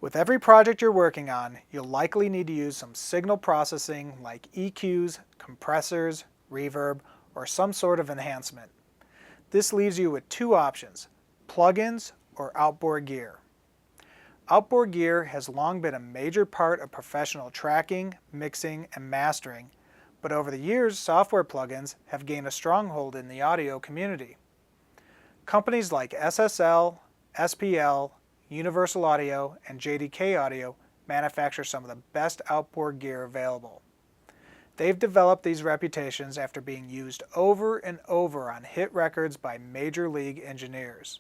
With every project you're working on, you'll likely need to use some signal processing like EQs, compressors, reverb, or some sort of enhancement. This leaves you with two options, plugins or outboard gear. Outboard gear has long been a major part of professional tracking, mixing, and mastering, but over the years, software plugins have gained a stronghold in the audio community. Companies like SSL, SPL, Universal Audio, and JDK Audio manufacture some of the best outboard gear available. They've developed these reputations after being used over and over on hit records by major league engineers.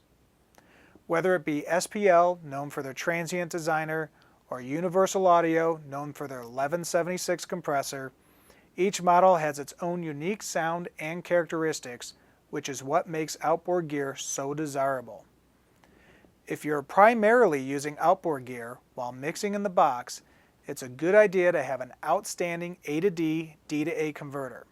Whether it be SPL, known for their transient designer, or Universal Audio, known for their 1176 compressor, each model has its own unique sound and characteristics, which is what makes outboard gear so desirable. If you're primarily using outboard gear while mixing in the box, it's a good idea to have an outstanding A to D, D to A converter.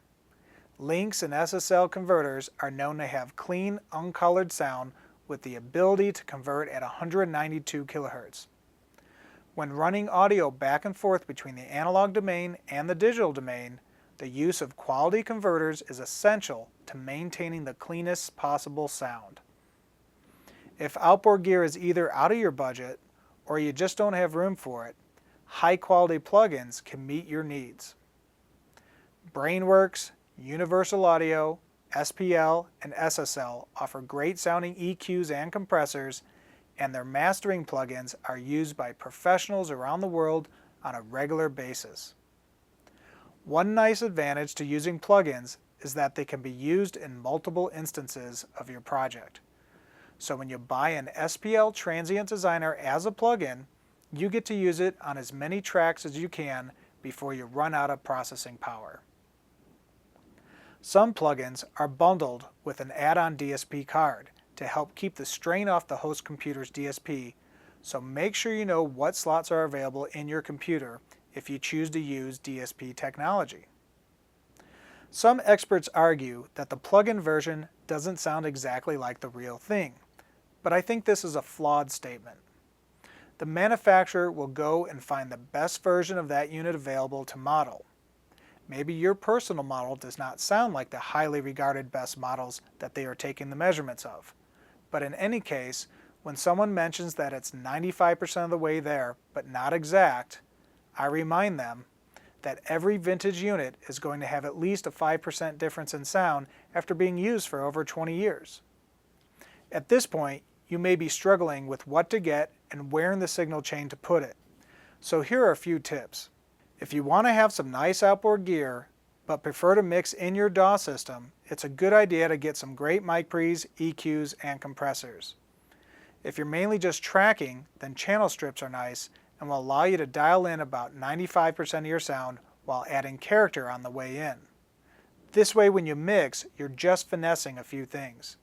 Lynx and SSL converters are known to have clean, uncolored sound with the ability to convert at 192 kHz. When running audio back and forth between the analog domain and the digital domain, the use of quality converters is essential to maintaining the cleanest possible sound. If outboard gear is either out of your budget or you just don't have room for it, high-quality plugins can meet your needs. Brainworks, Universal Audio, SPL, and SSL offer great sounding EQs and compressors, and their mastering plugins are used by professionals around the world on a regular basis. One nice advantage to using plugins is that they can be used in multiple instances of your project. So when you buy an SPL Transient Designer as a plugin, you get to use it on as many tracks as you can before you run out of processing power. Some plugins are bundled with an add-on DSP card to help keep the strain off the host computer's DSP, so make sure you know what slots are available in your computer if you choose to use DSP technology. Some experts argue that the plugin version doesn't sound exactly like the real thing, but I think this is a flawed statement. The manufacturer will go and find the best version of that unit available to model. Maybe your personal model does not sound like the highly regarded best models that they are taking the measurements of. But in any case, when someone mentions that it's 95% of the way there, but not exact, I remind them that every vintage unit is going to have at least a 5% difference in sound after being used for over 20 years. At this point, you may be struggling with what to get and where in the signal chain to put it. So here are a few tips. If you want to have some nice outboard gear, but prefer to mix in your DAW system, it's a good idea to get some great mic pre's, EQs, and compressors. If you're mainly just tracking, then channel strips are nice and will allow you to dial in about 95% of your sound while adding character on the way in. This way when you mix, you're just finessing a few things.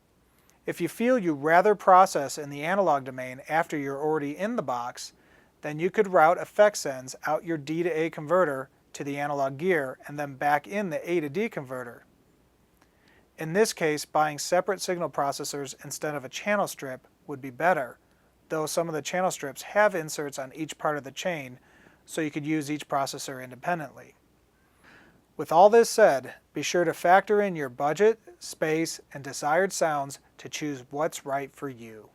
If you feel you'd rather process in the analog domain after you're already in the box, then you could route effect sends out your D to A converter to the analog gear and then back in the A to D converter. In this case, buying separate signal processors instead of a channel strip would be better, though some of the channel strips have inserts on each part of the chain, so you could use each processor independently. With all this said, be sure to factor in your budget, space, and desired sounds to choose what's right for you.